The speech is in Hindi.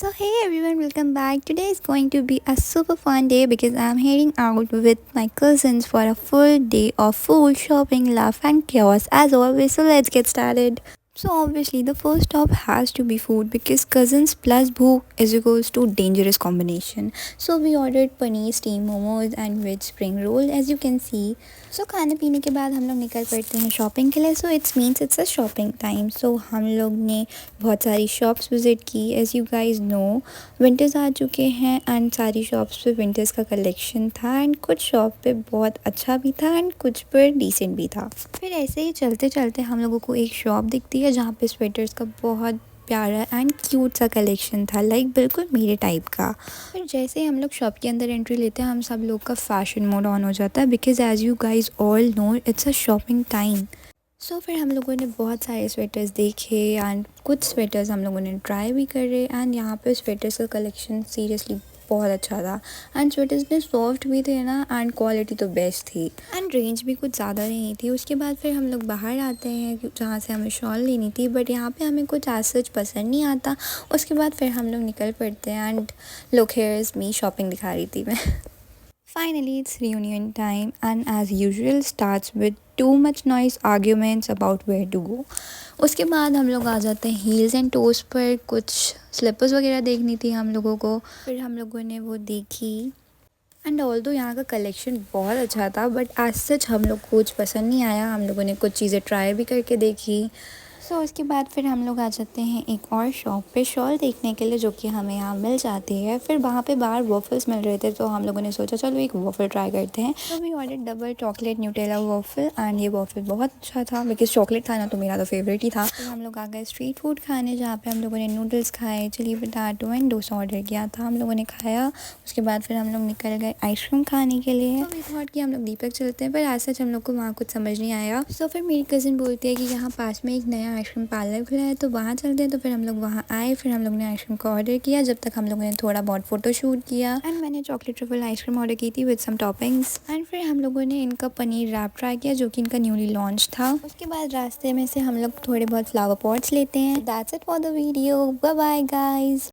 So hey everyone, welcome back. Today is going to be a super fun day because I'm heading out with my cousins for a full day of food, shopping, laugh and chaos as always. So let's get started. So obviously the first stop has to be food because cousins plus bhook is equals to dangerous combination. So we ordered paneer steam momos and veg spring roll as you can see. So खाने पीने के बाद हम लोग निकल पड़ते हैं शॉपिंग के लिए. So it's means it's a shopping time. So हम लोग ने बहुत सारी शॉप्स विज़िट की. As you guys know winters आ चुके हैं एंड सारी शॉप्स पे विंटर्स का कलेक्शन था एंड कुछ शॉप पे बहुत अच्छा भी था एंड कुछ पर डिसेंट भी था. फिर ऐसे ही चलते चलते हम लोगों को एक शॉप दिखती है जहाँ पे स्वेटर्स का बहुत प्यारा एंड क्यूट सा कलेक्शन था, लाइक बिल्कुल मेरे टाइप का. फिर जैसे ही हम लोग शॉप के अंदर एंट्री लेते हैं हम सब लोग का फैशन मोड ऑन हो जाता है because as you guys all know it's a shopping time. So फिर हम लोगों ने बहुत सारे स्वेटर्स देखे एंड कुछ स्वेटर्स हम लोगों ने ट्राई भी करे एंड यहाँ पे स्वेटर्स का कलेक्शन सीरियसली बहुत अच्छा था एंड स्वेटर्स में सॉफ्ट भी थे ना एंड क्वालिटी तो बेस्ट थी एंड रेंज भी कुछ ज़्यादा नहीं थी. उसके बाद फिर हम लोग बाहर आते हैं जहाँ से हमें शॉल लेनी थी बट यहाँ पे हमें कुछ आज सच पसंद नहीं आता. उसके बाद फिर हम लोग निकल पड़ते हैं and look here is me shopping दिखा रही थी मैं. Finally, it's reunion time, and as usual, starts with too much noise, arguments about where to go. उसके बाद हम लोग आ जाते हैं हील्स एंड टोस पर. कुछ स्लिपर्स वगैरह देखनी थी हम लोगों को. फिर हम लोगों ने वो देखी एंड ऑल्दो यहाँ का कलेक्शन बहुत अच्छा था बट आज सच हम लोग को कुछ पसंद नहीं आया. हम लोगों ने कुछ चीज़ें ट्राई भी करके देखी. सो उसके बाद फिर हम लोग आ जाते हैं एक और शॉप पे शॉल देखने के लिए जो कि हमें यहाँ मिल जाती है. फिर वहाँ पे बाहर वॉफल्स मिल रहे थे तो हम लोगों ने सोचा चलो एक वॉफल ट्राई करते हैं. तो we order double chocolate Nutella waffle and ये वॉफल बहुत अच्छा था बिकॉज चॉकलेट था ना तो मेरा तो फेवरेट ही था. फिर हम लोग आ गए स्ट्रीट फूड खाने जहाँ पे हम लोगों ने नूडल्स खाए, chilli potato and dosa order किया था. हम लोगों ने खाया. उसके बाद फिर हम लोग निकल गए आइसक्रीम खाने के लिए. तो वी थॉट कि हम लोग दीपक चलते हैं पर आज सच हम लोग को वहाँ कुछ समझ नहीं आया. सो फिर मेरी कज़न बोलती है कि यहाँ पास में एक नया आइसक्रीम पार्लर खुला है तो वहाँ चलते हैं. तो फिर हम लोग वहाँ आए. फिर हम लोग ने आइसक्रीम का ऑर्डर किया जब तक हम लोगों ने थोड़ा बहुत फ़ोटो शूट किया एंड मैंने चॉकलेट ट्रफल आइसक्रीम ऑर्डर की थी विद सम टॉपिंग्स एंड फिर हम लोगों ने इनका पनीर रैप ट्राई किया जो कि इनका न्यूली लॉन्च था. उसके बाद रास्ते में से हम लोग थोड़े बहुत फ्लावर पॉट्स लेते हैं. That's it for the video. Bye bye guys.